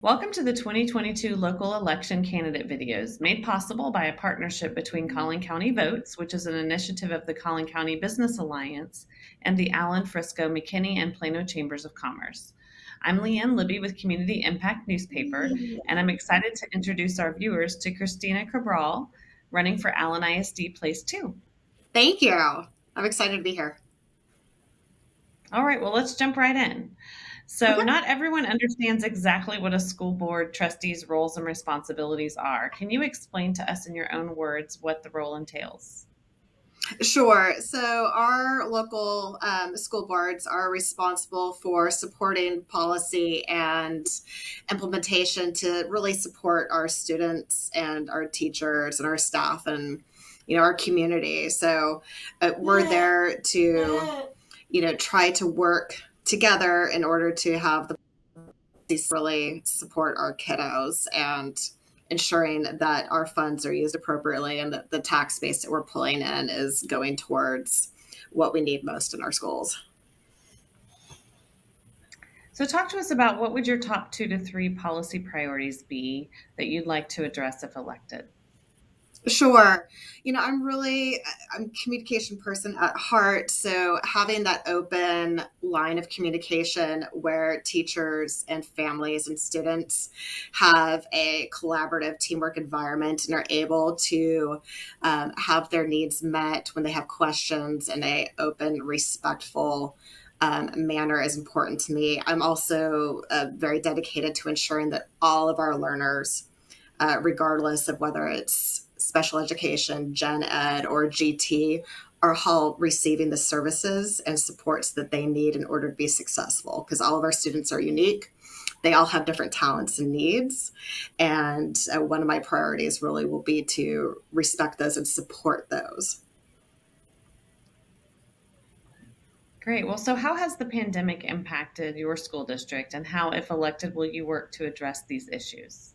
Welcome to the 2022 local election candidate videos, made possible by a partnership between Collin County Votes, which is an initiative of the Collin County Business Alliance, and the Allen, Frisco, McKinney, and Plano Chambers of Commerce. I'm Leanne Libby with Community Impact Newspaper, and I'm excited to introduce our viewers to Christina Cabral, running for Allen ISD Place 2. Thank you. I'm excited to be here. All right, well, let's jump right in. So, Okay. not everyone understands exactly what a school board trustee's roles and responsibilities are. Can you explain to us in your own words what the role entails? Sure. So, our local school boards are responsible for supporting policy and implementation to really support our students and our teachers and our staff and our community. So, we're there to try to work together in order to have the really support our kiddos and ensuring that our funds are used appropriately and that the tax base that we're pulling in is going towards what we need most in our schools. So, talk to us about what would your top 2 to 3 policy priorities be that you'd like to address if elected? Sure. I'm a communication person at heart. So having that open line of communication where teachers and families and students have a collaborative teamwork environment and are able to have their needs met when they have questions in a open, respectful manner is important to me. I'm also very dedicated to ensuring that all of our learners, regardless of whether it's special education, gen ed, or GT, are all receiving the services and supports that they need in order to be successful, because all of our students are unique. They all have different talents and needs. And one of my priorities really will be to respect those and support those. Great. Well, so how has the pandemic impacted your school district, and how, if elected, will you work to address these issues?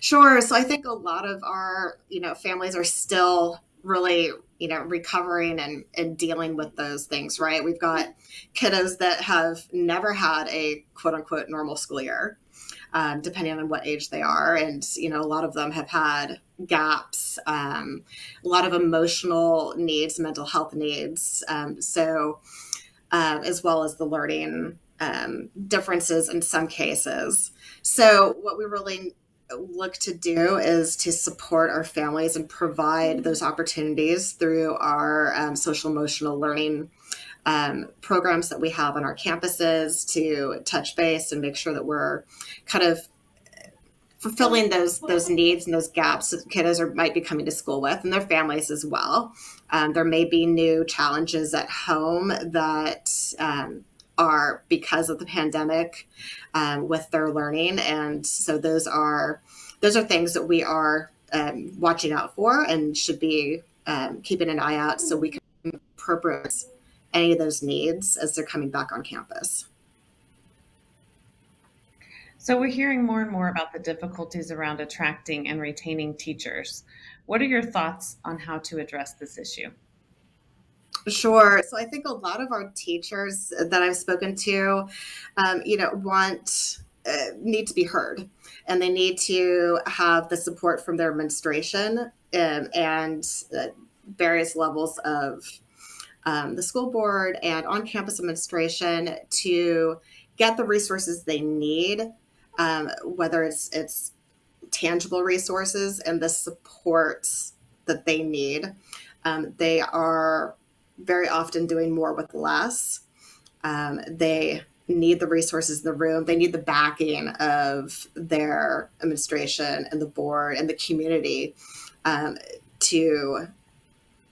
Sure. So I think a lot of our, families are still really, recovering and dealing with those things, right? We've got kiddos that have never had a quote unquote normal school year, depending on what age they are. And, a lot of them have had gaps, a lot of emotional needs, mental health needs. As well as the learning differences in some cases. So what we really look to do is to support our families and provide those opportunities through our social emotional learning programs that we have on our campuses to touch base and make sure that we're kind of fulfilling those needs and those gaps that kiddos might be coming to school with, and their families as well. There may be new challenges at home that are because of the pandemic with their learning, and so those are things that we are watching out for and should be keeping an eye out so we can incorporate any of those needs as they're coming back on campus. So, we're hearing more and more about the difficulties around attracting and retaining teachers. What are your thoughts on how to address this issue? Sure. So I think a lot of our teachers that I've spoken to, want need to be heard, and they need to have the support from their administration and various levels of the school board and on-campus administration to get the resources they need, whether it's tangible resources and the supports that they need. They are very often doing more with less. They need the resources in the room. They need the backing of their administration and the board and the community to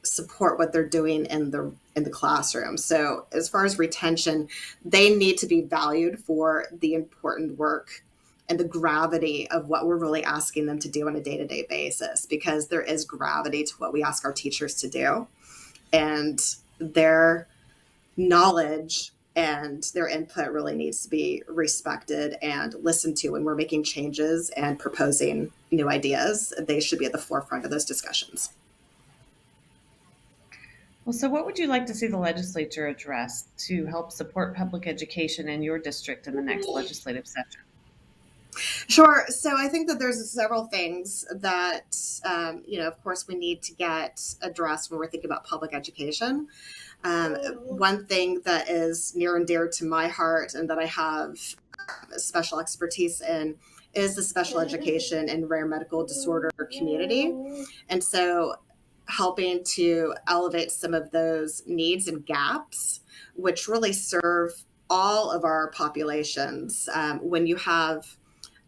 support what they're doing in the classroom. So as far as retention, they need to be valued for the important work and the gravity of what we're really asking them to do on a day-to-day basis, because there is gravity to what we ask our teachers to do, and their knowledge and their input really needs to be respected and listened to when we're making changes and proposing new ideas. They should be at the forefront of those discussions. Well, so what would you like to see the legislature address to help support public education in your district in the next legislative session? Sure. So I think that there's several things that, of course, we need to get addressed when we're thinking about public education. One thing that is near and dear to my heart and that I have special expertise in is the special education and rare medical disorder community. And so helping to elevate some of those needs and gaps, which really serve all of our populations. When you have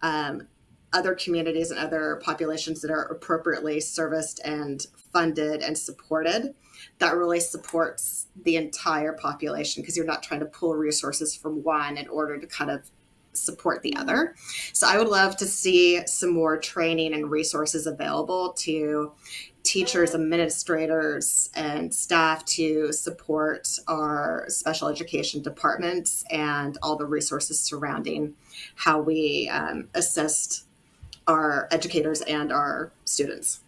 um, other communities and other populations that are appropriately serviced and funded and supported, that really supports the entire population because you're not trying to pull resources from one in order to kind of support the other. So I would love to see some more training and resources available to teachers, administrators, and staff to support our special education departments and all the resources surrounding how we assist our educators and our students.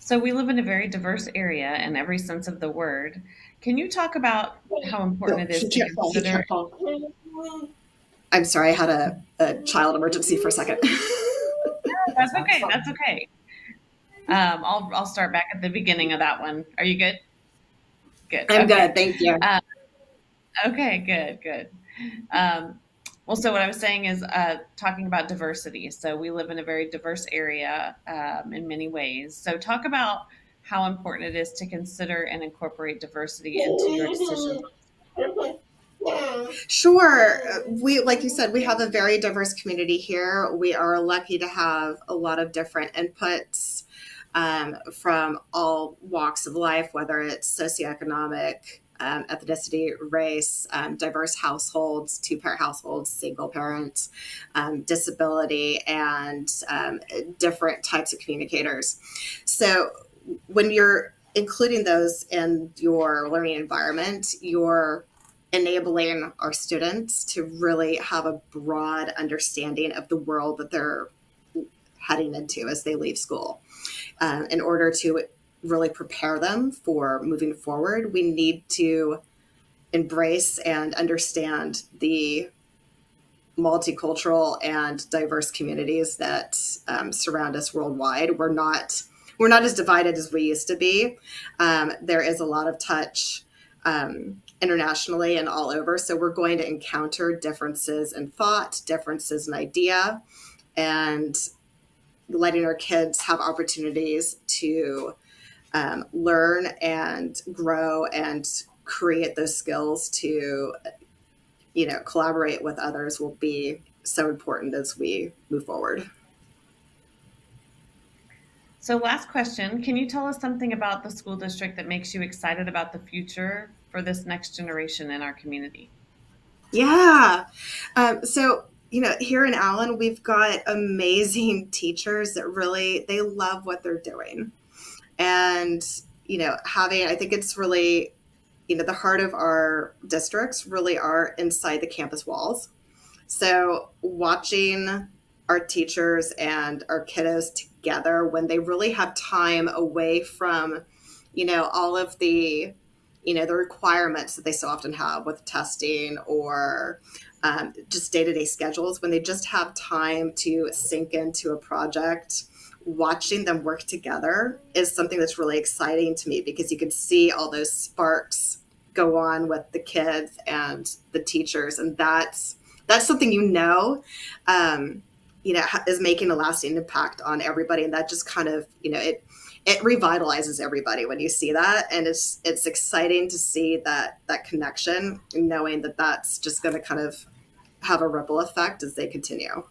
So we live in a very diverse area in every sense of the word. Can you talk about how important it is to consider? I'm sorry, I had a child emergency for a second. That's okay. That's okay. I'll start back at the beginning of that one. Are you good? Good. I'm Okay. good, thank you. Okay. Good. Well, so what I was saying is talking about diversity. So we live in a very diverse area in many ways. So talk about how important it is to consider and incorporate diversity into your decisions. Sure. We, like you said, we have a very diverse community here. We are lucky to have a lot of different inputs from all walks of life, whether it's socioeconomic, ethnicity, race, diverse households, two-parent households, single parents, disability, and different types of communicators. So when you're including those in your learning environment, you're enabling our students to really have a broad understanding of the world that they're heading into as they leave school. In order to really prepare them for moving forward, we need to embrace and understand the multicultural and diverse communities that surround us worldwide. We're not as divided as we used to be. There is a lot of touch internationally and all over. So we're going to encounter differences in thought, differences in idea, and letting our kids have opportunities to learn and grow and create those skills to, collaborate with others will be so important as we move forward. So last question, can you tell us something about the school district that makes you excited about the future for this next generation in our community? Yeah. So, here in Allen, we've got amazing teachers that really, they love what they're doing. And, I think it's really, the heart of our districts really are inside the campus walls. So watching our teachers and our kiddos together when they really have time away from, all of the requirements that they so often have with testing or just day-to-day schedules, when they just have time to sink into a project, watching them work together is something that's really exciting to me because you can see all those sparks go on with the kids and the teachers. And that's something, is making a lasting impact on everybody. And that just kind of, it revitalizes everybody when you see that. And it's exciting to see that connection, knowing that that's just going to kind of have a ripple effect as they continue.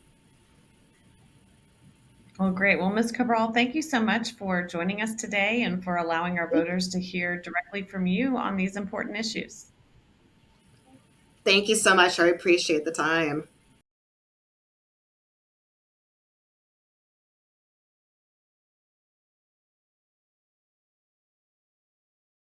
Well, great. Well, Ms. Cabral, thank you so much for joining us today and for allowing our voters to hear directly from you on these important issues. Thank you so much. I appreciate the time.